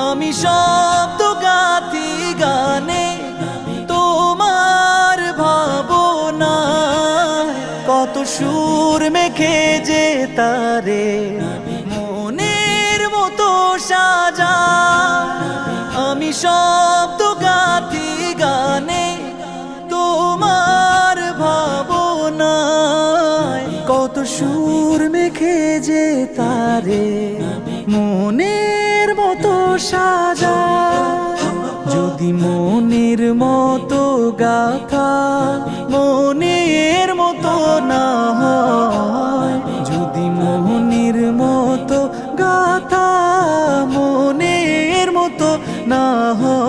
আমি শব্দ গাথি গানে তোমার ভাবনা, কত সুর মেখে যে তারে মনের মতো সাজা। আমি শব্দ গাথি গানে তোমার ভাবনা, কত সুর মেখে যে তারে মনের মতো সাজা। যদি মনের মতো গাথা মনের মতো না হয়, যদি মনের মতো গাথা মনের মতো না হয়,